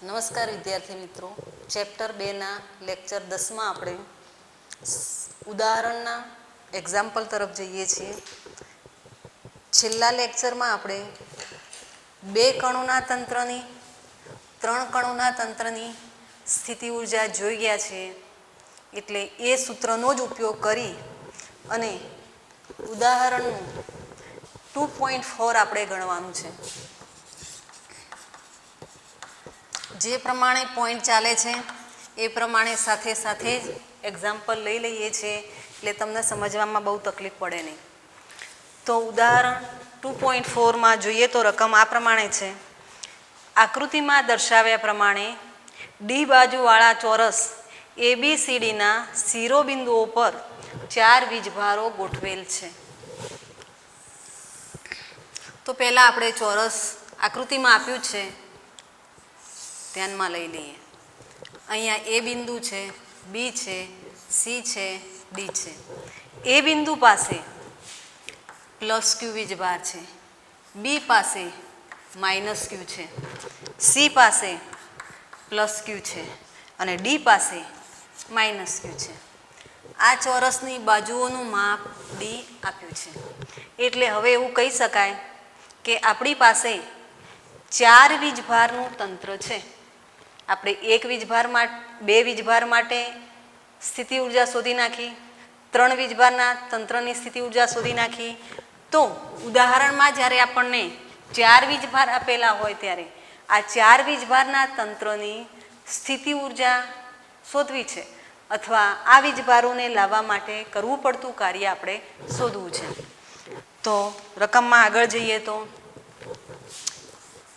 નમસ્કાર વિદ્યાર્થી મિત્રો, ચેપ્ટર 2ના લેક્ચર 10માં આપણે ઉદાહરણના એક્ઝામ્પલ તરફ જઈએ છીએ. છેલ્લા લેક્ચરમાં આપણે 2 કણોના તંત્રની 3 કણોના તંત્રની સ્થિતિ ઉર્જા જોઈ ગયા છે. એટલે એ સૂત્રનો જ ઉપયોગ કરી અને ઉદાહરણનું 2.4 આપણે ગણવાનું છે. જે પ્રમાણે પોઈન્ટ ચાલે છે એ પ્રમાણે સાથે સાથે જ એક્ઝામ્પલ લઈ લઈએ છીએ, એટલે તમને સમજવામાં બહુ તકલીફ પડે નહીં. તો ઉદાહરણ 2.4માં જોઈએ તો રકમ આ પ્રમાણે છે. આકૃતિમાં દર્શાવ્યા પ્રમાણે ડી બાજુવાળા ચોરસ ABCDના શિરોબિંદુઓ પર 4 વીજભારો ગોઠવેલ છે. તો પહેલાં આપણે ચોરસ આકૃતિમાં આપ્યું છે, ધ્યાનમાં લઈ લઈએ. અહીંયા એ બિંદુ છે, બી છે, સી છે, ડી છે. એ બિંદુ પાસે પ્લસ ક્યુ વીજભાર છે, બી પાસે માઇનસ ક્યુ છે, સી પાસે પ્લસ ક્યુ છે અને ડી પાસે માઇનસ ક્યુ છે. આ ચોરસની બાજુઓનું માપ ડી આપ્યું છે. એટલે હવે એવું કહી શકાય કે આપણી પાસે 4 વીજભારનું તંત્ર છે. આપણે 2 વીજભાર માટે સ્થિતિ ઉર્જા શોધી નાખી, 3 વીજભારના તંત્રની સ્થિતિ ઉર્જા શોધી નાખી. તો ઉદાહરણમાં જ્યારે આપણને 4 વીજભાર આપેલા હોય ત્યારે આ 4 વીજભારના તંત્રની સ્થિતિ ઉર્જા શોધવી છે, અથવા આ વીજભારોને લાવવા માટે કરવું પડતું કાર્ય આપણે શોધવું છે. તો રકમમાં આગળ જઈએ તો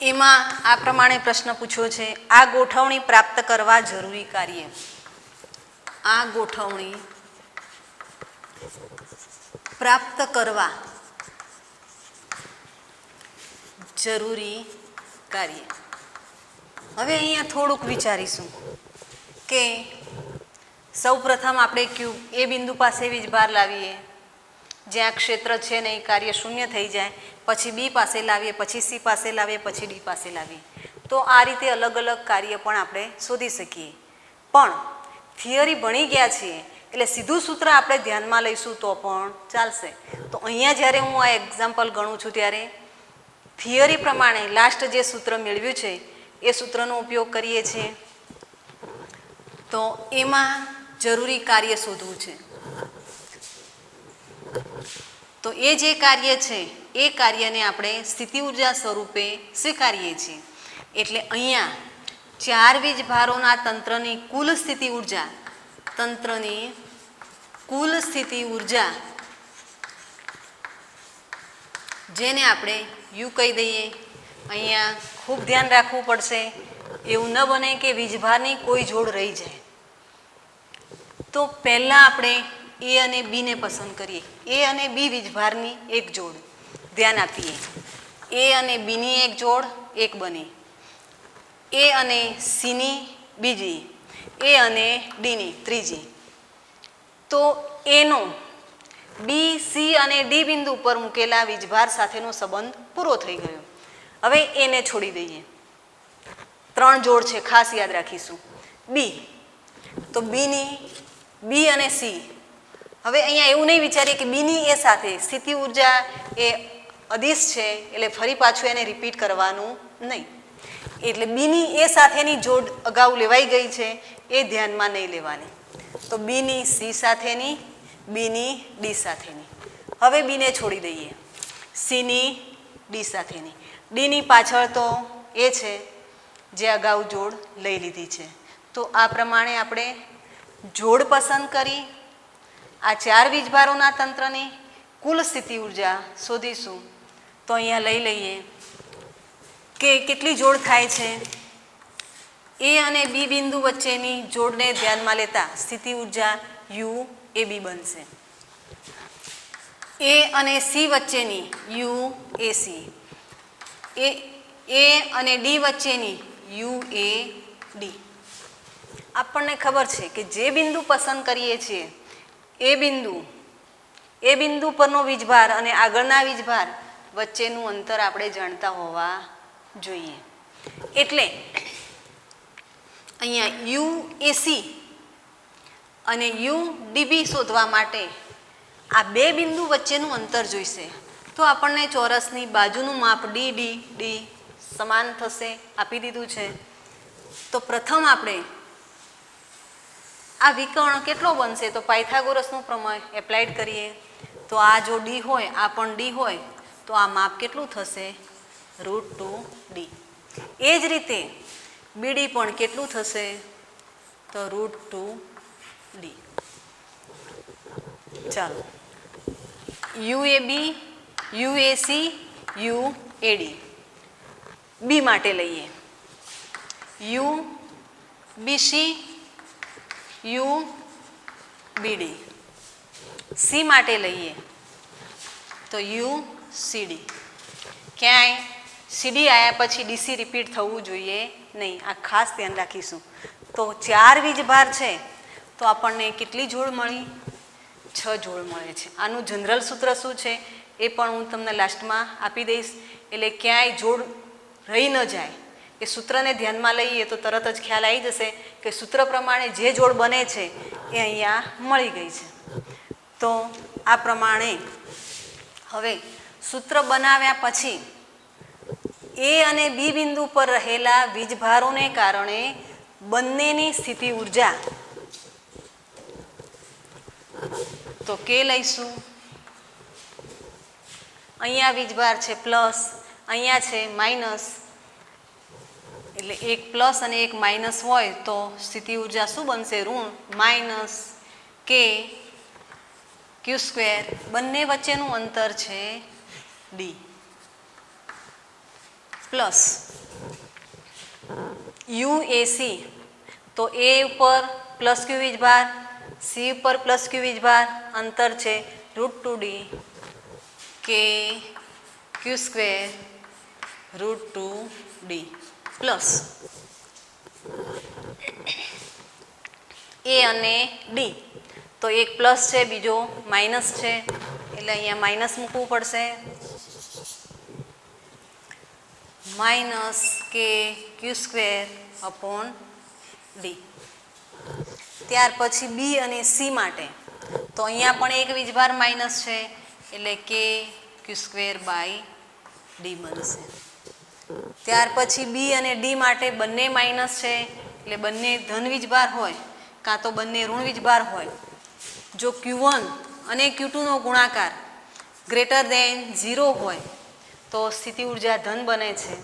એમાં આ પ્રમાણે પ્રશ્ન પૂછ્યો છે. આ ગોઠવણી પ્રાપ્ત કરવા જરૂરી કાર્ય. આ ગોઠવણી પ્રાપ્ત કરવા જરૂરી કાર્ય. હવે અહીંયા થોડુંક વિચારીશું કે સૌ પ્રથમ આપણે ક્યુ એ બિંદુ પાસે વીજભાર લાવીએ, જ્યાં ક્ષેત્ર છે નહીં, કાર્ય શૂન્ય થઈ જાય. પછી બી પાસે લાવીએ, પછી સી પાસે લાવીએ, પછી ડી પાસે લાવીએ. તો આ રીતે અલગ અલગ કાર્ય પણ આપણે શોધી શકીએ. પણ થિયરી ભણી ગયા છીએ એટલે સીધું સૂત્ર આપણે ધ્યાનમાં લઈશું તો પણ ચાલશે. તો અહીંયા જ્યારે હું આ એક્ઝામ્પલ ગણું છું ત્યારે થિયરી પ્રમાણે લાસ્ટ જે સૂત્ર મેળવ્યું છે એ સૂત્રનો ઉપયોગ કરીએ છીએ. તો એમાં જરૂરી કાર્ય શોધવું છે. તો એ જે કાર્ય છે એ કાર્યને આપણે સ્થિતિ ઉર્જા સ્વરૂપે સ્વીકારીએ છીએ. એટલે અહીંયા 4 વીજભારોના તંત્રની કુલ સ્થિતિ ઉર્જા જેને આપણે યુ કહી દઈએ. અહીંયા ખૂબ ધ્યાન રાખવું પડશે, એવું ન બને કે વીજભારની કોઈ જોડ રહી જાય. તો પહેલાં આપણે એ અને બીને પસંદ કરીએ. એ અને બી વીજભારની એક જોડ ધ્યાન આપીએ. એ અને બીની એક જોડ એક બને, એ અને સીની બીજી, એ અને ડીની ત્રીજી. તો એનો બી, સી અને ડી બિંદુ પર મૂકેલા વીજભાર સાથેનો સંબંધ પૂરો થઈ ગયો. હવે એને છોડી દઈએ. 3 જોડ છે, ખાસ યાદ રાખીશું. બી, તો બી અને સી. હવે અહીંયા એવું નહીં વિચારીએ કે બીની એ સાથે સ્થિતિ ઉર્જા એ અદિશ છે એટલે ફરી પાછું એને રિપીટ કરવાનું નહીં. એટલે બીની એ સાથેની જોડ અગાઉ લેવાઈ ગઈ છે એ ધ્યાનમાં નહીં લેવાની. તો બીની સી સાથેની, બીની ડી સાથેની. હવે બીને છોડી દઈએ. સીની ડી સાથેની. ડીની પાછળ તો એ છે જે અગાઉ જોડ લઈ લીધી છે. તો આ પ્રમાણે આપણે જોડ પસંદ કરી આ 4 વીજભારોના તંત્રની કુલ સ્થિતિ ઉર્જા શોધીશું. તો અહીંયા લઈ લઈએ કે કેટલી જોડ થાય છે. એ અને બી બિંદુ વચ્ચેની જોડને ધ્યાનમાં લેતા સ્થિતિ ઉર્જા યુ એ બી બનશે. એ અને સી વચ્ચેની યુ એ સી, એ અને ડી વચ્ચેની યુ એ ડી. આપણને ખબર છે કે જે બિંદુ પસંદ કરીએ છીએ એ બિંદુ પરનો વીજભાર અને આગળના વીજભાર વચ્ચેનું અંતર આપણે જાણતા હોવા જોઈએ. એટલે અહીંયા યુએસી અને યુડીબી શોધવા માટે આ બે બિંદુ વચ્ચેનું અંતર જોઈશે. તો આપણને ચોરસની બાજુનું માપ ડી ડી ડી સમાન થશે, આપી દીધું છે. તો પ્રથમ આપણે આ વિકર્ણ કેટલો બનશે? તો પાયથાગોરસનું પ્રમેય એપ્લાઇડ કરીએ તો આ જો ડી હોય, આ પણ ડી હોય, તો આ માપ કેટલું થશે? √2d. એ જ રીતે બીડી પણ કેટલું થશે? તો √2d. ચાલો, યુએબી, યુએસી, યુએડી બી માટે લઈએ. યુબીસી, યુબીડી. સી માટે લઈએ તો યુસીડી. ક્યાંય સીડી આવ્યા પછી ડીસી રિપીટ થવું જોઈએ નહીં, આ ખાસ ધ્યાન રાખીશું. તો 4 વીજભાર છે તો આપણને કેટલી જોડ મળી? 6 જોડ મળે છે. આનું જનરલ સૂત્ર શું છે એ પણ હું તમને લાસ્ટમાં આપી દઈશ, એટલે ક્યાંય જોડ રહી ન જાય. એ સૂત્રને ધ્યાનમાં લઈએ તો તરત જ ખ્યાલ આવી જશે કે સૂત્ર પ્રમાણે જે જોડ બને છે એ અહીંયા મળી ગઈ છે. તો આ પ્રમાણે હવે સૂત્ર બનાવ્યા પછી એ અને બી બિંદુ પર રહેલા વીજભારોને કારણે બંનેની સ્થિતિ ઉર્જા, તો કે લઈશું. અહીંયા વીજભાર છે પ્લસ, અહીંયા છે માઇનસ, એટલે એક પ્લસ અને એક માઇનસ હોય તો સ્થિતિ ઉર્જા શું બનશે? ઋણ માઇનસ કે ક્યુ સ્ક્વેર. બંને વચ્ચેનું અંતર છે ડી, પ્લસ યુએસી, તો એ ઉપર પ્લસ ક્યુ વીજભાર, સી ઉપર પ્લસ ક્યુ વીજભાર, અંતર છે √2d કે ક્યુ સ્ક્વેર √2d પ્લસ એ અને ડી, તો એક પ્લસ છે બીજો માઇનસ છે એટલે અહીંયા માઇનસ મૂકવું પડશે. માઇનસ કે ક્યુ સ્ક્વેર અપોન ડી. ત્યાર પછી બી અને સી માટે તો અહીંયા પણ એક વીજભાર માઇનસ છે એટલે કે ક્યુ સ્ક્વેર બાય ડી બનશે. ત્યાર પછી બી અને ડી માટે બંને માઇનસ છે એટલે બંને ધન વીજભાર હોય કાં તો બંને ઋણ વીજભાર હોય. જો Q1 અને Q2નો ગુણાકાર ગ્રેટર દેન 0 હોય તો સ્થિતિ ઉર્જા ધન બને છે,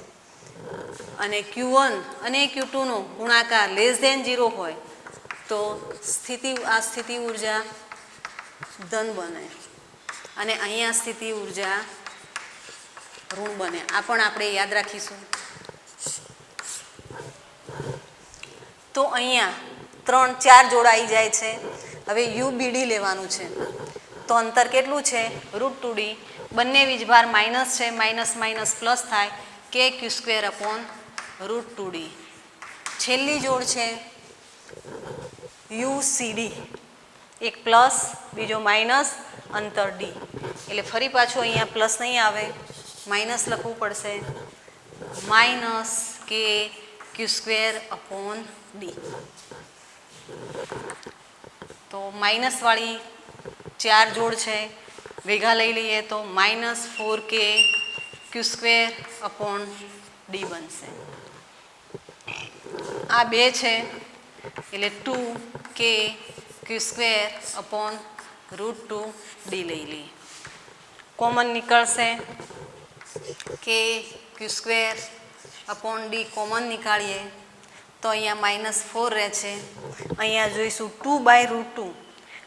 અને Q1 અને Q2નો ગુણાકાર લેસ દેન 0 હોય તો આ સ્થિતિ ઉર્જા ધન બને, અને અહીંયા સ્થિતિ ઉર્જા ઋણ બને. આ પણ આપણે યાદ રાખીશું. તો અહીંયા 3-4 જોડાઈ જાય છે. હવે યુબીડી લેવાનું છે તો અંતર કેટલું છે? √2d. બંને વીજભાર માઇનસ છે, માઇનસ માઇનસ પ્લસ થાય કે ક્યુ સ્ક્વેર અપોન √2d. છેલ્લી જોડ છે યુસીડી, એક પ્લસ બીજો માઇનસ, અંતર ડી, એટલે ફરી પાછું અહીંયા પ્લસ નહીં આવે, માઇનસ લખવું પડશે. માઇનસ કે ક્યુ સ્ક્વેર અપોન ડી. તો માઇનસવાળી 4 જોડ છે, ભેગા લઈ લઈએ તો -4k Q square upon D બનશે. આ 2 છે એટલે 2k Q square upon √2d લઈ લઈએ. કોમન નીકળશે કે Q square upon D common નીકાળીએ તો અહીંયા -4 રહે છે. અહીંયા જોઈશું 2/√2,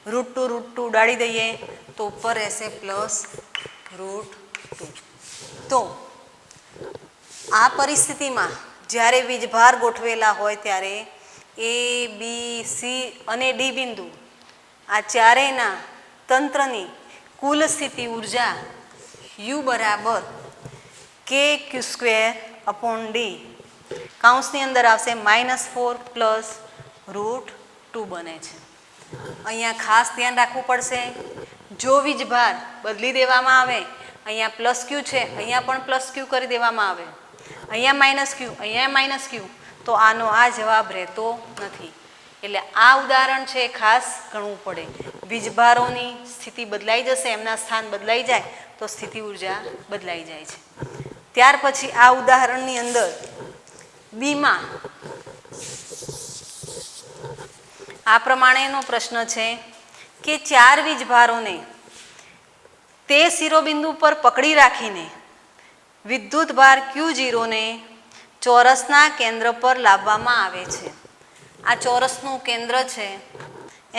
√2 ઉડાડી દઈએ તો ઉપર રહેશે +√2. તો આ પરિસ્થિતિમાં જ્યારે વીજભાર ગોઠવેલા હોય ત્યારે એ બી સી અને ડી બિંદુ આ ચારેયના તંત્રની કુલ સ્થિતિ ઉર્જા યુ બરાબર કે ક્યુ સ્ક્વેર અપોન ડી, કાઉન્સની અંદર આવશે -4 +√2 બને છે. અહીંયા ખાસ ધ્યાન રાખવું પડશે, જો વીજભાર બદલી દેવામાં આવે, અહીંયા પ્લસ ક્યુ છે, અહીંયા પણ પ્લસ ક્યુ કરી દેવામાં આવે, અહીંયા માઇનસ ક્યુ, અહીંયા માઇનસ ક્યુ, તો તો આનો આ જવાબ રહેતો નથી. એટલે આ ઉદાહરણ છે ખાસ ગણવું પડે. વીજભારોની સ્થિતિ બદલાઈ જશે, એમના સ્થાન બદલાઈ જાય તો સ્થિતિ ઉર્જા બદલાઈ જાય છે. ત્યાર પછી આ ઉદાહરણની અંદર બીમાં આ પ્રમાણેનો પ્રશ્ન છે કે 4 વીજભારોને તે શિરોબિંદુ પર પકડી રાખીને વિદ્યુત ભાર Q0 ને ચોરસના કેન્દ્ર પર લાવવામાં આવે છે. આ ચોરસનું કેન્દ્ર છે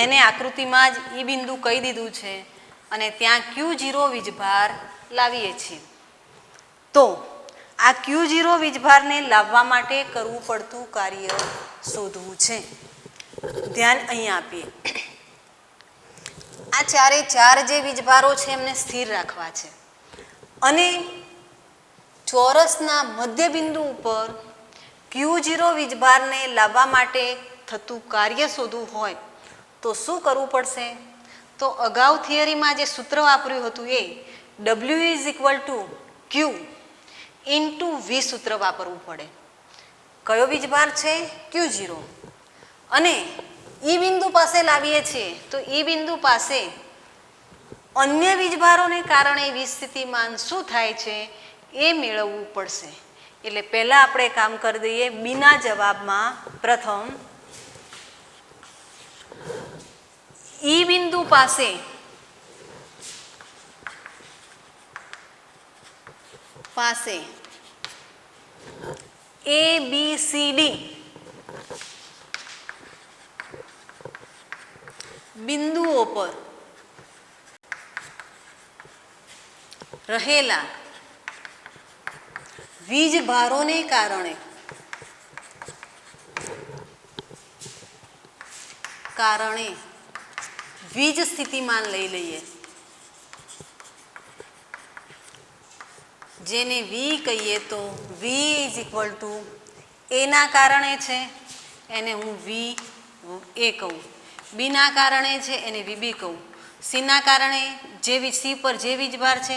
એને આકૃતિમાં જ ઈ બિંદુ કહી દીધું છે અને ત્યાં Q0 વીજભાર લાવીએ છીએ. તો આ Q0 વીજભારને લાવવા માટે કરવું પડતું કાર્ય શોધવું છે. ધ્યાન અહીંયા આપીએ. આ ચારે ચાર જે વીજભારો છે એમને સ્થિર રાખવા છે અને ચોરસના મધ્યબિંદુ ઉપર Q0 વીજભારને લાવવા માટે થતું કાર્ય શોધવું હોય તો શું કરવું પડશે? તો અગાઉ થિયરીમાં જે સૂત્ર વાપર્યું હતું એ W = Q × V સૂત્ર વાપરવું પડે. કયો વીજભાર છે? Q0. અને ઈ બિંદુ પાસે લાવીએ છીએ તો ઈ બિંદુ પાસે અન્ય વીજભારોને કારણે વિસ્થિતિમાન શું થાય છે એ મેળવવું પડશે. એટલે પહેલા આપણે કામ કરી દઈએ. બીના જવાબમાં પ્રથમ ઈ બિંદુ પાસે ABCD બિંદુઓ પર રહેલા વીજભારોને કારણે વીજ સ્થિતિમાન લઈ લઈએ, જેને V કહીએ તો V = A ના કારણે છે એને હું VA કહું, B ના કારણે છે એને VB કહું, C ના કારણે C પર જે વીજભાર છે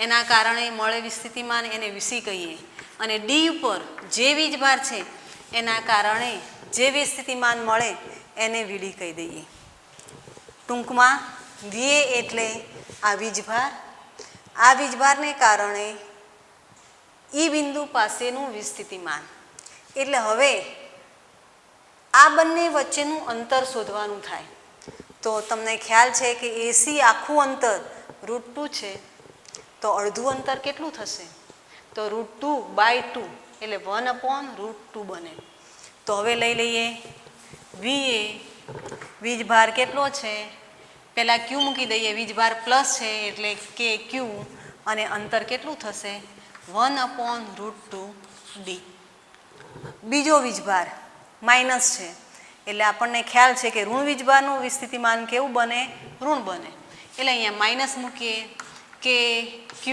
એના કારણે મળે વિસ્થિતિમાન એને VC કહીએ અને D ઉપર જે વીજભાર છે એના કારણે જે વિસ્થિતિમાન મળે એને VD કહી દઈએ. ટૂંકમાં VA એટલે આ વીજભારને કારણે ઈ બિંદુ પાસેનું વિસ્થિતિમાન. એટલે હવે આ બંને વચ્ચેનું અંતર શોધવાનું થાય. તો તમને ખ્યાલ છે કે AC આખું અંતર √2 છે તો અડધું અંતર કેટલું થશે? તો √2/2 એટલે 1/√2 બને. તો હવે લઈ લઈએ VA વીજભાર કેટલો છે? પહેલાં Q મૂકી દઈએ. વીજભાર પ્લસ છે એટલે KQ અને અંતર કેટલું થશે? 1/√2D. બીજો વીજભાર માઇનસ છે એટલે આપણને ખ્યાલ છે કે ઋણ વીજભારનું વિસ્થિતિમાન કેવું બને? ઋણ બને. એટલે અહીંયા માઇનસ મૂકીએ કે Q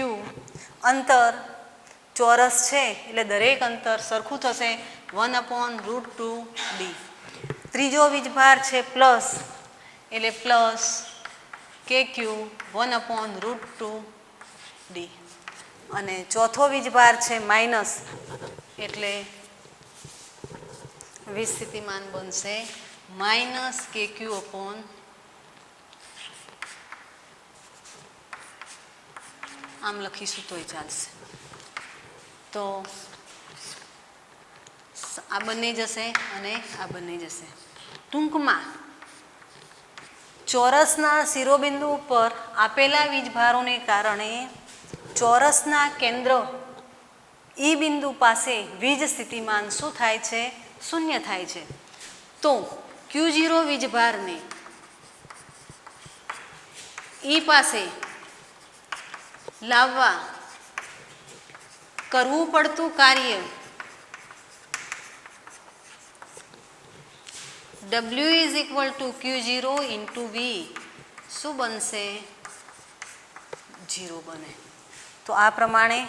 અંતર ચોરસ છે એટલે દરેક અંતર સરખું થશે 1/√2D. ત્રીજો વીજભાર છે પ્લસ એટલે પ્લસ KQ 1/√2D અને ચોથો વીજભાર છે માઇનસ એટલે વિસ્થિતિમાન બનશે -KQ આમ લખીશું તોય ચાલશે. તો આ બંને જશે અને આ બંને જશે. ટૂંકમાં ચોરસના શિરોબિંદુ ઉપર આપેલા વીજભારોને કારણે ચોરસના કેન્દ્ર ઈ બિંદુ પાસે વીજ સ્થિતિમાન શું થાય છે? શૂન્ય થાય છે. તો Q0 વીજભારને ઈ પાસે લાવવા કરવું પડતું કાર્ય W = Q0 × V શું બનશે? 0 બને. તો આ પ્રમાણે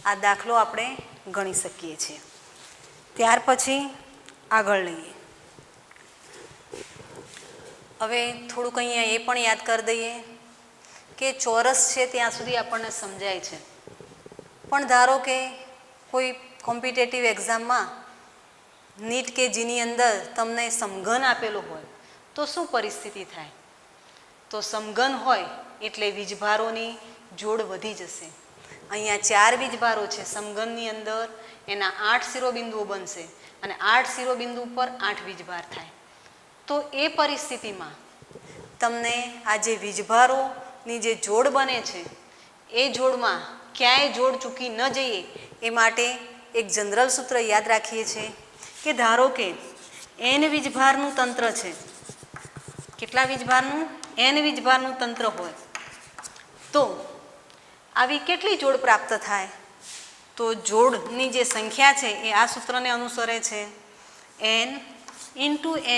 આ દાખલો આપણે ગણી શકીએ છીએ. ત્યાર પછી આગળ લઈએ. હવે થોડુંક અહીંયા એ પણ યાદ કરી દઈએ કે ચોરસ છે ત્યાં સુધી આપણને સમજાય છે, પણ ધારો કે કોઈ કોમ્પિટેટિવ એક્ઝામમાં નીટ કે જેની અંદર તમને સમઘન આપેલું હોય તો શું પરિસ્થિતિ થાય? તો સમઘન હોય એટલે વીજભારોની જોડ વધી જશે. અહીંયા 4 વીજભારો છે સમઘનની અંદર, એના 8 શિરોબિંદુઓ બનશે અને 8 શિરોબિંદુ પર 8 વીજભાર થાય. તો એ પરિસ્થિતિમાં તમને આ જે વીજભારોની જે જોડ બને છે એ જોડમાં ક્યાંય જોડ ચૂકી ન જઈએ એ માટે એક જનરલ સૂત્ર યાદ રાખીએ છીએ કે ધારો કે n વીજભારનું તંત્ર છે. કેટલા વીજભારનું? n વીજભારનું તંત્ર હોય તો આવી કેટલી જોડ પ્રાપ્ત થાય? તો જોડની જે સંખ્યા છે એ આ સૂત્રને અનુસરે છે, n ×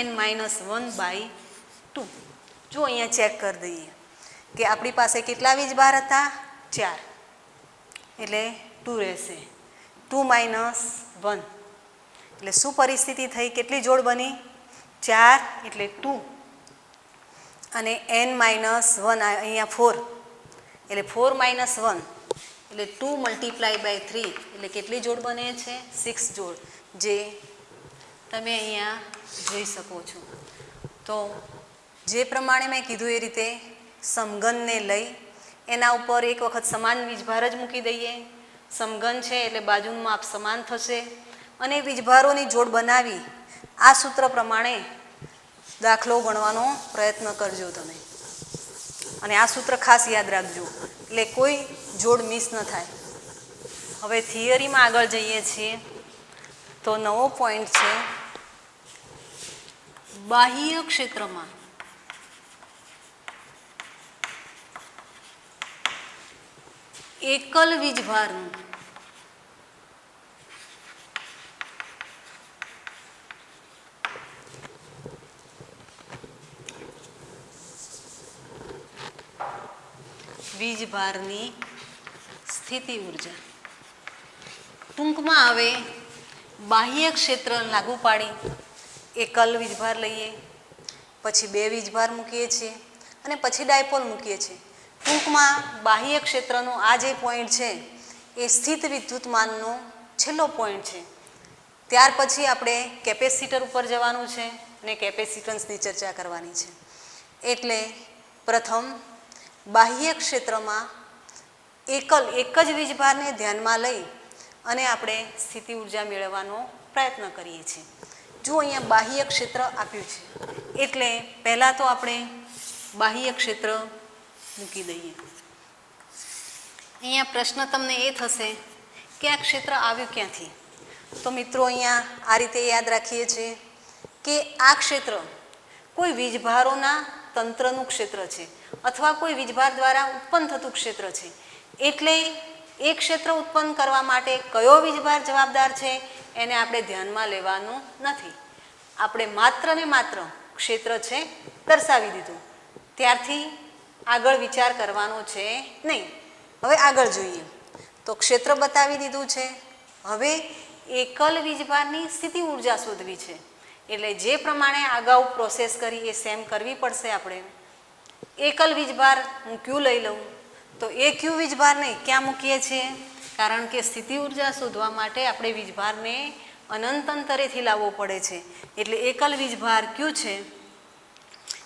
n-1/2. જો અહીંયા ચેક કરી દઈએ કે આપણી પાસે કેટલા વીજભાર હતા? 4, એટલે 2 રહેશે. 2 - 1 એટલે શું પરિસ્થિતિ થઈ? કેટલી જોડ બની? 4 એટલે 2 અને n-1 અહીંયા 4 એટલે 4 - 1 એટલે 2 × 3 એટલે કેટલી જોડ બને છે? 6 જોડ, જે તમે અહીંયા જોઈ શકો છો. તો જે પ્રમાણે મેં કીધું એ રીતે સમઘનને લઈ એના ઉપર એક વખત સમાન વીજભાર જ મૂકી દઈએ. સમઘન છે એટલે બાજુનું માપ સમાન થશે અને વીજભારોની જોડ બનાવી આ સૂત્ર પ્રમાણે દાખલો ગણવાનો પ્રયત્ન કરજો તમે. અને આ સૂત્ર ખાસ યાદ રાખજો એટલે કોઈ જોડ મિસ ન થાય. હવે થિયરીમાં આગળ જઈએ છીએ તો નવો પોઈન્ટ છે બાહ્ય ક્ષેત્રમાં એકલ વીજભારનું વીજભારની સ્થિતિ ઉર્જા. ટૂંકમાં હવે બાહ્ય ક્ષેત્ર લાગુ પાડી એકલ વીજભાર લઈએ, પછી 2 વીજભાર મૂકીએ છીએ અને પછી ડાયપોલ મૂકીએ છીએ. ટૂંકમાં બાહ્ય ક્ષેત્રનો આ જે પોઈન્ટ છે એ સ્થિત વિદ્યુતમાનનો છેલ્લો પોઈન્ટ છે. ત્યાર પછી આપણે કેપેસિટર ઉપર જવાનું છે અને કેપેસિટન્સની ચર્ચા કરવાની છે. એટલે પ્રથમ બાહ્ય ક્ષેત્રમાં એક જ વીજભારને ધ્યાનમાં લઈ અને આપણે સ્થિતિ ઉર્જા મેળવવાનો પ્રયત્ન કરીએ છીએ. જો અહીંયા બાહ્ય ક્ષેત્ર આપ્યું છે એટલે પહેલાં તો આપણે બાહ્ય ક્ષેત્ર મૂકી દઈએ. અહીંયા પ્રશ્ન તમને એ થશે કે આ ક્ષેત્ર આવ્યું ક્યાંથી? તો મિત્રો અહીંયા આ રીતે યાદ રાખીએ છીએ કે આ ક્ષેત્ર કોઈ વીજભારોના તંત્રનું ક્ષેત્ર છે અથવા કોઈ વીજભાર દ્વારા ઉત્પન્ન થતું ક્ષેત્ર છે. એટલે એ ક્ષેત્ર ઉત્પન્ન કરવા માટે કયો વીજભાર જવાબદાર છે એને આપણે ધ્યાનમાં લેવાનું નથી. આપણે માત્ર ને માત્ર ક્ષેત્ર છે દર્શાવી દીધું, ત્યારથી આગળ વિચાર કરવાનો છે નહીં. હવે આગળ જોઈએ તો ક્ષેત્ર બતાવી દીધું છે. હવે એકલ વીજભારની સ્થિતિ ઉર્જા શોધવી છે. એટલે જે પ્રમાણે અગાઉ પ્રોસેસ કરી એ સેમ કરવી પડશે. આપણે એકલ વીજભાર હું ક્યુ લઈ લઉં તો એ ક્યુ વીજભારને ક્યાં મૂકીએ છીએ? કારણ કે સ્થિતિ ઉર્જા શોધવા માટે આપણે વીજભારને અનંત અંતરેથી લાવવો પડે છે. એટલે એકલ વીજભાર ક્યુ છે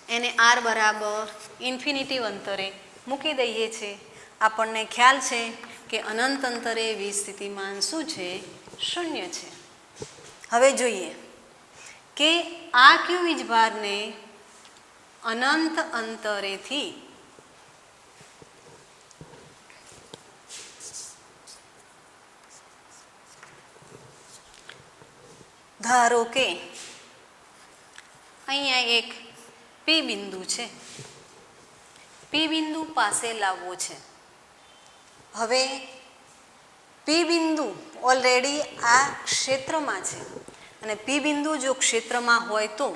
એને r = અંતરે મૂકી દઈએ છીએ. આપણને ખ્યાલ છે કે અનંત અંતરે વીજ સ્થિતિમાન શું છે? 0 છે. હવે જોઈએ કે આ ક્યુ વીજભારને અનંત અંતરેથી ધારો કે અહીંયા એક પી બિંદુ છે, પી બિંદુ પાસે લાવવો છે. હવે પી બિંદુ ઓલરેડી આ ક્ષેત્રમાં છે અને પી બિંદુ જો ક્ષેત્રમાં હોય તો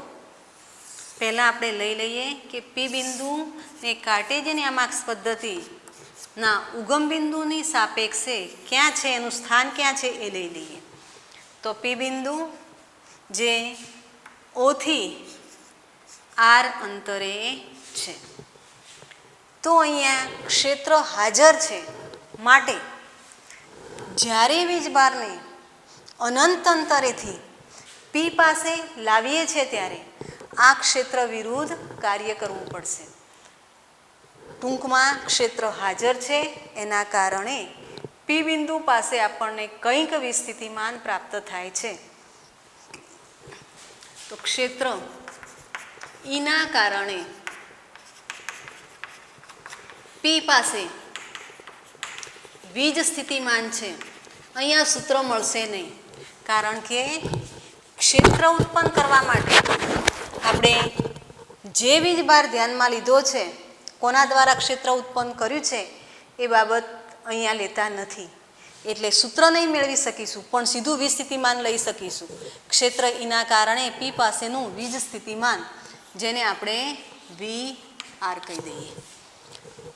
પહેલાં આપણે લઈ લઈએ કે પી બિંદુને કાર્ટેશિયન માર્ક્સ પદ્ધતિના ઉગમ બિંદુની સાપેક્ષે ક્યાં છે, એનું સ્થાન ક્યાં છે એ લઈ લઈએ. તો પી બિંદુ જે ઓથી આર અંતરે છે. તો અહીંયા ક્ષેત્ર હાજર છે માટે જ્યારે વીજભારને અનંત અંતરેથી પી પાસે લાવીએ છીએ ત્યારે આ ક્ષેત્ર વિરુદ્ધ કાર્ય કરવું પડશે. ટૂંકમાં ક્ષેત્ર હાજર છે એના કારણે પી બિંદુ પાસે આપણને કંઈક વિસ્થિતિમાન પ્રાપ્ત થાય છે. તો ક્ષેત્ર ઈના કારણે પી પાસે વીજ સ્થિતિમાન છે. અહીંયા સૂત્ર મળશે નહીં, કારણ કે ક્ષેત્ર ઉત્પન્ન કરવા માટે આપણે જે વીજભાર ધ્યાનમાં લીધો છે, કોના દ્વારા ક્ષેત્ર ઉત્પન્ન કર્યું છે એ બાબત અહીંયા લેતા નથી. એટલે સૂત્ર નહીં મેળવી શકીશું, પણ સીધું વીજ સ્થિતિમાન લઈ શકીશું. ક્ષેત્ર ઈના કારણે પી પાસેનું વીજ સ્થિતિમાન, જેને આપણે VR કહી દઈએ.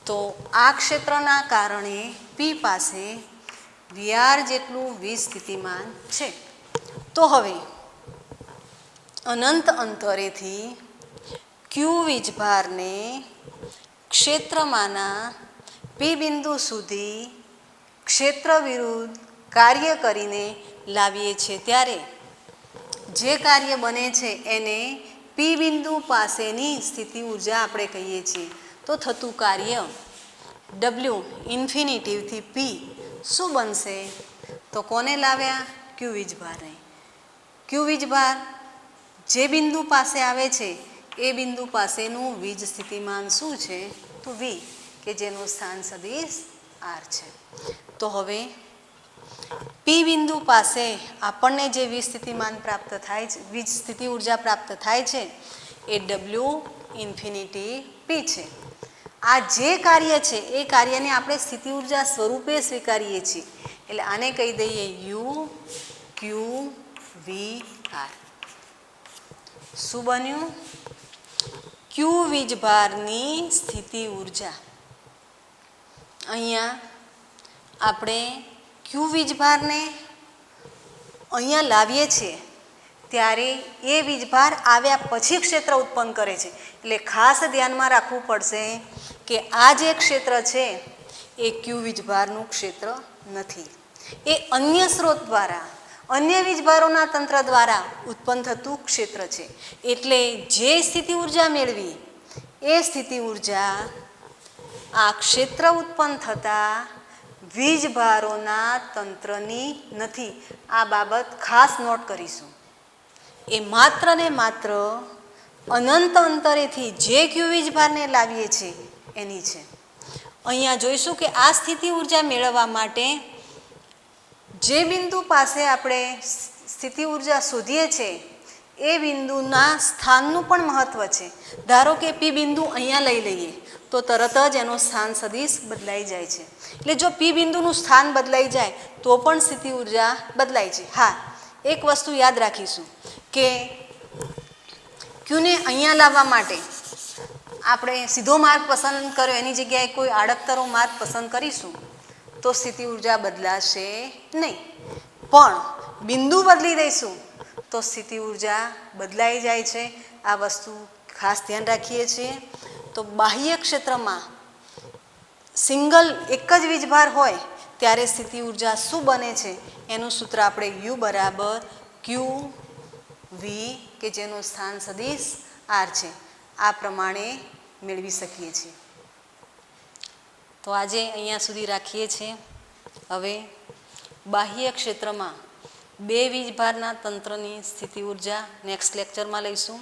તો આ ક્ષેત્રના કારણે પી પાસે VR જેટલું વીજ સ્થિતિમાન છે. તો હવે અનંત અંતરેથી ક્યુ વીજભારને ક્ષેત્રમાંના પી બિંદુ સુધી ક્ષેત્ર વિરુદ્ધ કાર્ય કરીને લાવીએ છીએ ત્યારે જે કાર્ય બને છે એને પી બિંદુ પાસેની સ્થિતિ ઉર્જા આપણે કહીએ છીએ. તો થતું કાર્ય W ઇન્ફિનિટીવથી પી શું બનશે? તો કોને લાવ્યા? ક્યુ વીજભારને. ક્યુ વીજભાર જે બિંદુ પાસે આવે છે એ બિંદુ પાસેનું વીજ સ્થિતિમાન શું છે? તો V, કે જેનું સ્થાન સદિશ R છે. તો હવે પી બિંદુ પાસે આપણને જે વીજ સ્થિતિમાન પ્રાપ્ત થાય છે, વીજ સ્થિતિ ઉર્જા પ્રાપ્ત થાય છે એ W ઇન્ફિનિટી પી છે. આ જે કાર્ય છે એ કાર્યને આપણે સ્થિતિ ઉર્જા સ્વરૂપે સ્વીકારીએ છીએ. એટલે આને કહી દઈએ U Q V R. શું બન્યું? ક્યુ વીજભારની સ્થિતિ ઉર્જા. અહીંયા આપણે ક્યુ વીજભારને અહીંયા લાવીએ છીએ ત્યારે એ વીજભાર આવ્યા પછી ક્ષેત્ર ઉત્પન્ન કરે છે. એટલે ખાસ ધ્યાનમાં રાખવું પડશે કે આ જે ક્ષેત્ર છે એ ક્યુ વીજભારનું ક્ષેત્ર નથી. એ અન્ય સ્ત્રોત દ્વારા, અન્ય વીજભારોના તંત્ર દ્વારા ઉત્પન્ન થતું ક્ષેત્ર છે. એટલે જે સ્થિતિ ઉર્જા મેળવી એ સ્થિતિ ઉર્જા આ ક્ષેત્ર ઉત્પન્ન થતા વીજભારોના તંત્રની નથી. આ બાબત ખાસ નોટ કરીશું. એ માત્ર ને માત્ર અનંત અંતરેથી જે ક્યુ વીજભારને લાવીએ છીએ એની છે. અહીંયા જોઈશું કે આ સ્થિતિ ઉર્જા મેળવવા માટે જે બિંદુ પાસે આપણે સ્થિતિ ઉર્જા શોધીએ છીએ એ બિંદુના સ્થાનનું પણ મહત્વ છે. ધારો કે પી બિંદુ અહીંયા લઈ લઈએ તો તરત જ એનો સ્થાન સદિશ બદલાઈ જાય છે. એટલે જો પી બિંદુનું સ્થાન બદલાઈ જાય તો પણ સ્થિતિ ઉર્જા બદલાય છે. હા, એક વસ્તુ યાદ રાખીશું કે ક્યુને અહીંયા લાવવા માટે આપણે સીધો માર્ગ પસંદ કર્યો એની જગ્યાએ કોઈ આડકતરો માર્ગ પસંદ કરીશું તો સ્થિતિ ઉર્જા બદલાશે નહીં. પણ બિંદુ બદલી દઈશું તો સ્થિતિ ઉર્જા બદલાઈ જાય છે. આ વસ્તુ ખાસ ધ્યાન રાખીએ છીએ. તો બાહ્ય ક્ષેત્રમાં સિંગલ એક જ વીજભાર હોય ત્યારે સ્થિતિ ઉર્જા શું બને છે એનું સૂત્ર આપણે U બરાબર ક્યુ વી, કે જેનું સ્થાન સદિશ R છે, આ પ્રમાણે મેળવી શકીએ છીએ. તો આજે અહીંયા સુધી રાખીએ છીએ. હવે બાહ્ય ક્ષેત્રમાં બે વીજભારના તંત્રની સ્થિતિ ઉર્જા નેક્સ્ટ લેક્ચરમાં લઈશું.